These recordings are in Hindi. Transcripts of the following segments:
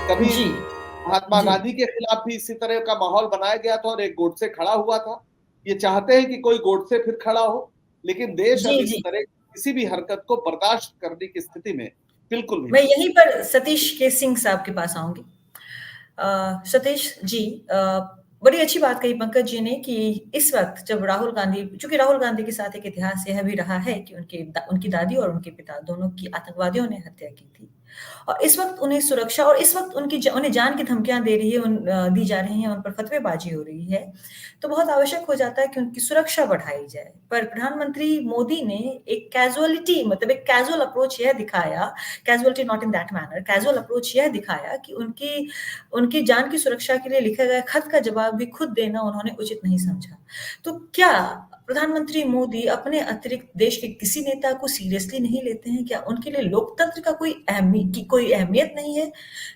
कभी जी महात्मा जी। गांधी के खिलाफ भी इसी तरह का माहौल बनाया गया था और एक गोडसे खड़ा हुआ था। ये चाहते हैं कि कोई गोडसे फिर खड़ा हो, लेकिन देश जी अब इस जी। तरह किसी भी हरकत को बर्दाश्त करने की स्थिति में बिल्कुल भी मैं नहीं। यहीं पर सतीश के सिंह साहब के पास आऊंगी। सतीश जी, बड़ी अच्छी बात कही पंकज जी ने कि इस वक्त जब राहुल गांधी, चूंकि राहुल गांधी के साथ एक इतिहास यह भी रहा है कि उनकी दादी और उनके पिता दोनों की आतंकवादियों ने हत्या की थी, और इस वक्त उन्हें सुरक्षा, और इस वक्त उन्हें जान की धमकियां दी जा रही हैं, उन पर फतवेबाजी हो रही है, तो बहुत आवश्यक हो जाता है कि उनकी सुरक्षा बढ़ाई जाए। पर प्रधानमंत्री मोदी ने एक कैजुअलिटी, मतलब एक कैजुअल अप्रोच यह दिखाया, casualty not in that manner, casual approach यह दिखाया कि उनकी उनकी जान की सुरक्षा के लिए लिखे गए खत का जवाब भी खुद देना उन्होंने उचित नहीं समझा। तो क्या प्रधानमंत्री मोदी अपने अतिरिक्त देश के किसी नेता को सीरियसली नहीं लेते हैं? क्या उनके लिए लोकतंत्र का कोई अहमियत नहीं है?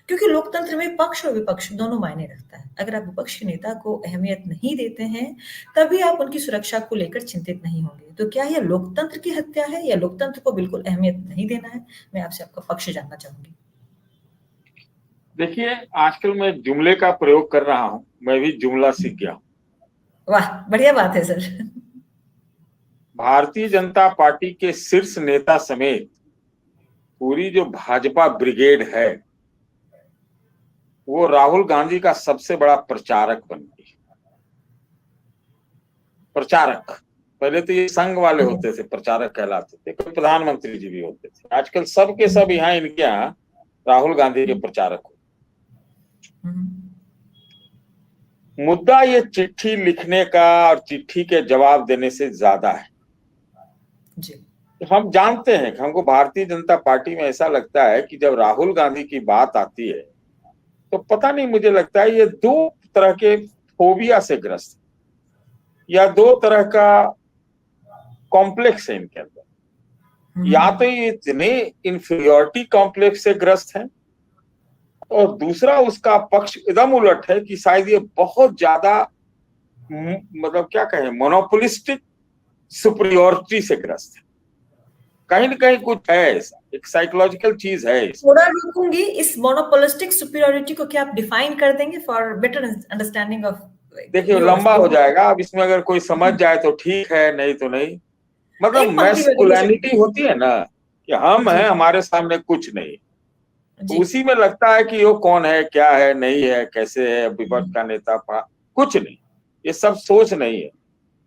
क्योंकि लोकतंत्र में पक्ष और विपक्ष दोनों मायने रखता है। अगर आप विपक्ष के नेता को अहमियत नहीं देते हैं, तभी आप उनकी सुरक्षा को लेकर चिंतित नहीं होंगे। तो क्या यह लोकतंत्र की हत्या है या लोकतंत्र को बिल्कुल अहमियत नहीं देना है? मैं आपसे आपका पक्ष जानना चाहूंगी। देखिए, आजकल मैं जुमले का प्रयोग कर रहा हूं, मैं भी जुमला सीख गया हूं। वाह, बढ़िया बात है सर। भारतीय जनता पार्टी के शीर्ष नेता समेत पूरी जो भाजपा ब्रिगेड है, वो राहुल गांधी का सबसे बड़ा प्रचारक बन गई। प्रचारक, पहले तो ये संघ वाले होते थे, प्रचारक कहलाते थे, कोई प्रधानमंत्री जी भी होते थे। आजकल सब के सब यहाँ इनके यहाँ राहुल गांधी के प्रचारक हो। मुद्दा ये चिट्ठी लिखने का और चिट्ठी के जवाब देने से ज्यादा है। जी। हम जानते हैं कि हमको भारतीय जनता पार्टी में ऐसा लगता है कि जब राहुल गांधी की बात आती है तो पता नहीं, मुझे लगता है ये दो तरह के फोबिया से ग्रस्त या दो तरह का कॉम्प्लेक्स है इनके अंदर। या तो ये इतने इंफीरियोरिटी कॉम्प्लेक्स से ग्रस्त हैं, और दूसरा उसका पक्ष एकदम उलट है कि शायद ये बहुत ज्यादा, मतलब क्या कहें, मोनोपोलिस्टिक सुपरियोरिटी से ग्रस्त है। कहीं ना कहीं कुछ है ऐसा, एक साइकोलॉजिकल चीज है। थोड़ा रुकूंगी, इस मोनोपोलिस्टिक सुपीरियरिटी को क्या आप डिफाइन कर देंगे फॉर बेटर अंडरस्टैंडिंग ऑफ देखिए, लंबा हो जाएगा, अब इसमें अगर कोई समझ जाए तो ठीक है, नहीं तो नहीं। मतलब एक पंक्ति में मैस्कुलिनिटी होती है ना, कि हम हैं, हमारे सामने कुछ नहीं, तो उसी में लगता है कि वो कौन है, क्या है, नहीं है, कैसे है, विपक्ष का नेता कुछ नहीं। ये सब सोच नहीं है,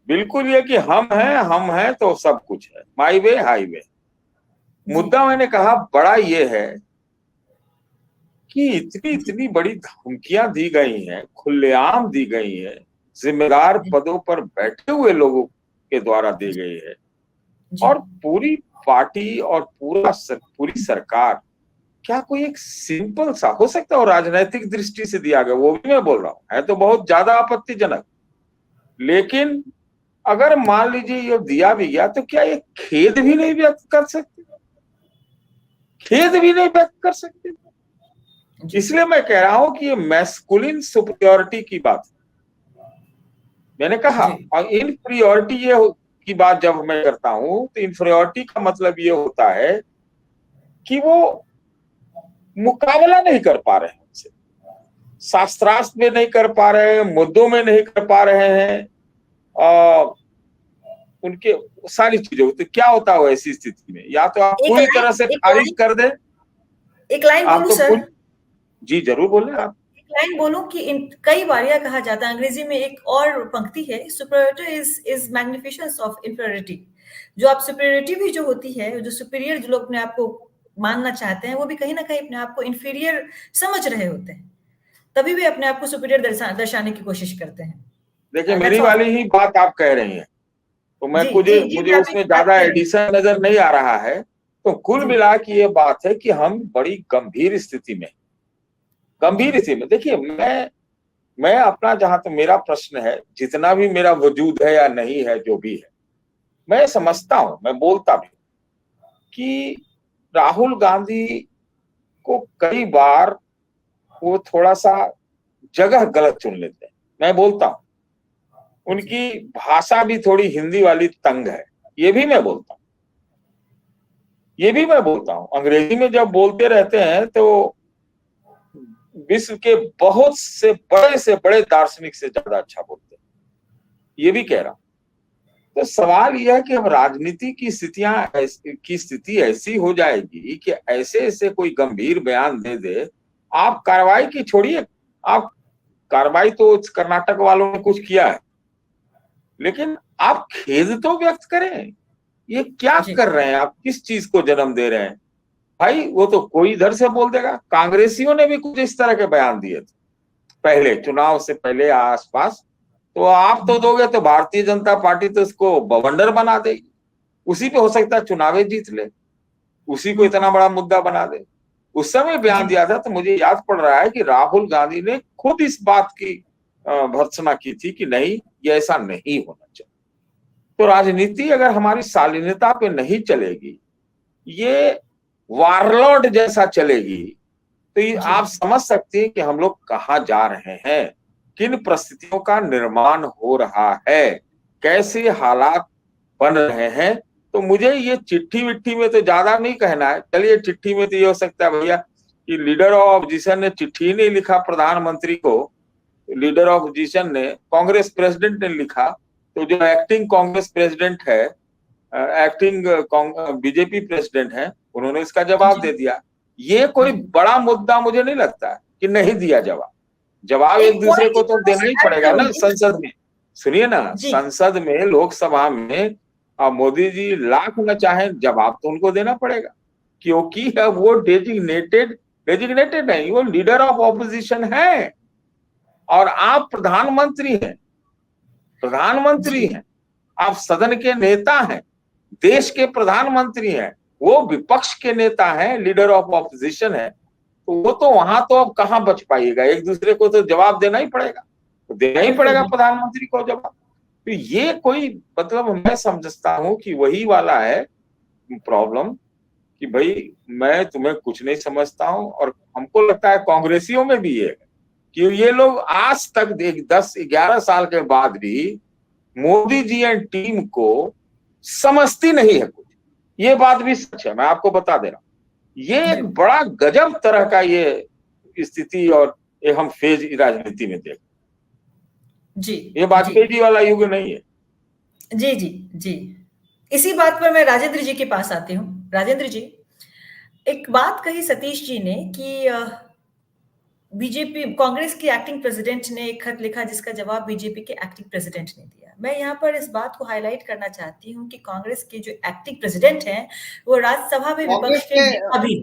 बिल्कुल ये कि हम हैं तो सब कुछ है, माई वे हाईवे। मुद्दा मैंने कहा बड़ा ये है कि इतनी इतनी बड़ी धमकियां दी गई हैं, खुलेआम दी गई हैं, जिम्मेदार पदों पर बैठे हुए लोगों के द्वारा दी गई है, और पूरी पार्टी और पूरी सरकार, क्या कोई एक सिंपल सा हो सकता है, और राजनीतिक दृष्टि से दिया गया, वो भी मैं बोल रहा हूं, है तो बहुत ज्यादा आपत्तिजनक, लेकिन अगर मान लीजिए ये दिया भी गया तो क्या ये खेद भी नहीं व्यक्त कर सकते? खेद भी नहीं व्यक्त कर सकते? इसलिए मैं कह रहा हूं कि ये मैस्कुलिन सुपरियोरिटी की बात मैंने कहा, और इनफीरियोरिटी की बात जब मैं करता हूं तो इनफीरियोरिटी का मतलब ये होता है कि वो मुकाबला नहीं कर पा रहे हैं उनसे, शास्त्रार्थ में नहीं कर पा रहे हैं, मुद्दों में नहीं कर पा रहे हैं, और उनके सारी चीजों, तो क्या होता है ऐसी स्थिति में? या तो आप पूरी तरह से खारिज कर दें, एक लाइन बोलूं सर? जी जरूर बोले आप। एक लाइन बोलूं कि कई बार यह कहा जाता है, अंग्रेजी में एक और पंक्ति है, superiority is magnificence of inferiority. जो आप सुपीरियरिटी भी जो होती है, जो सुपीरियर जो लोग अपने आप को मानना चाहते हैं, वो भी कहीं ना कहीं अपने आप को इंफीरियर समझ रहे होते हैं, तभी वे अपने आप को सुपीरियर दर्शाने की कोशिश करते हैं। देखिए, मेरी वाली ही बात आप कह रही हैं, तो मैं मुझे उसमें ज्यादा एडिशन नजर नहीं आ रहा है। तो कुल मिला के ये बात है कि हम बड़ी गंभीर स्थिति में, देखिए, मैं अपना, जहां तक मेरा प्रश्न है, जितना भी मेरा वजूद है या नहीं है, जो भी है, मैं समझता हूं, मैं बोलता भी कि राहुल गांधी को कई बार वो थोड़ा सा जगह गलत चुन लेते हैं। मैं बोलता हूं उनकी भाषा भी थोड़ी हिंदी वाली तंग है, ये भी मैं बोलता हूं। अंग्रेजी में जब बोलते रहते हैं तो विश्व के बहुत से बड़े दार्शनिक से ज्यादा अच्छा बोलते हैं, ये भी कह रहा हूं। तो सवाल यह है कि अब राजनीति की स्थिति ऐसी हो जाएगी कि ऐसे कोई गंभीर बयान दे दे, आप कार्रवाई की छोड़िए, आप कार्रवाई तो कर्नाटक वालों ने कुछ किया है, लेकिन आप खेद तो व्यक्त करें। ये क्या कर रहे हैं आप, किस चीज को जन्म दे रहे हैं भाई? वो तो कोई इधर से बोल देगा। कांग्रेसियों ने भी कुछ इस तरह के बयान दिए थे पहले, चुनाव से पहले आसपास, तो आप तो दोगे तो भारतीय जनता पार्टी तो इसको बवंडर बना देगी, उसी पे हो सकता है चुनाव जीत ले, उसी को इतना बड़ा मुद्दा बना दे। उस समय बयान दिया था, तो मुझे याद पड़ रहा है कि राहुल गांधी ने खुद इस बात की भर्त्सना की थी कि नहीं, ये ऐसा नहीं होना चाहिए। तो राजनीति अगर हमारी शालीनता पे नहीं चलेगी, ये वारलॉर्ड जैसा चलेगी, तो ये आप समझ सकते हैं कि हम लोग कहाँ जा रहे हैं, किन परिस्थितियों का निर्माण हो रहा है, कैसे हालात बन रहे हैं। तो मुझे ये चिट्ठी विट्ठी में तो ज्यादा नहीं कहना है। चलिए, चिट्ठी में तो ये हो सकता है भैया कि लीडर ऑफ ऑपोजिशन ने चिट्ठी नहीं लिखा प्रधानमंत्री को, लीडर ऑफ ऑपोजिशन ने, कांग्रेस प्रेसिडेंट ने लिखा, तो जो एक्टिंग कांग्रेस प्रेसिडेंट है, एक्टिंग बीजेपी प्रेसिडेंट है, उन्होंने इसका जवाब दे दिया। ये कोई बड़ा मुद्दा मुझे नहीं लगता है कि नहीं दिया जवाब एक दूसरे को तो देना ही पड़ेगा ना संसद में। सुनिए ना, संसद में, लोकसभा में मोदी जी लाख न चाहे, जवाब तो उनको देना पड़ेगा, क्योंकि वो डेजिग्नेटेड नहीं, वो लीडर ऑफ ऑपोजिशन है और आप प्रधानमंत्री हैं, आप सदन के नेता हैं, देश के प्रधानमंत्री हैं, वो विपक्ष के नेता हैं, लीडर ऑफ ऑपोजिशन है, तो वो तो वहां तो अब कहां बच पाइएगा, एक दूसरे को तो जवाब देना ही पड़ेगा, तो देना ही पड़ेगा प्रधानमंत्री को जवाब। तो ये कोई मतलब मैं समझता हूं कि वही वाला है प्रॉब्लम कि भाई मैं तुम्हें कुछ नहीं समझता हूं, और हमको लगता है कांग्रेसियों में भी ये है कि ये लोग आज तक 10-11 साल के बाद भी मोदी जी एंड टीम को समझती नहीं है कुछ। ये बात भी सच है, मैं आपको बता दे रहा हूं। ये एक बड़ा गजब तरह का ये स्थिति और ये हम फेज राजनीति में देख जी, ये वाजपेयी जी वाला युग नहीं है। जी। इसी बात पर मैं राजेंद्र जी के पास आती हूँ। राजेंद्र जी, एक बात कही सतीश जी ने कि बीजेपी, कांग्रेस की एक्टिंग प्रेसिडेंट ने एक खत लिखा जिसका जवाब बीजेपी के एक्टिंग प्रेसिडेंट ने दिया। मैं यहाँ पर इस बात को हाईलाइट करना चाहती हूँ कि कांग्रेस के जो एक्टिंग प्रेसिडेंट हैं, वो राज्यसभा में विपक्ष के नेता भी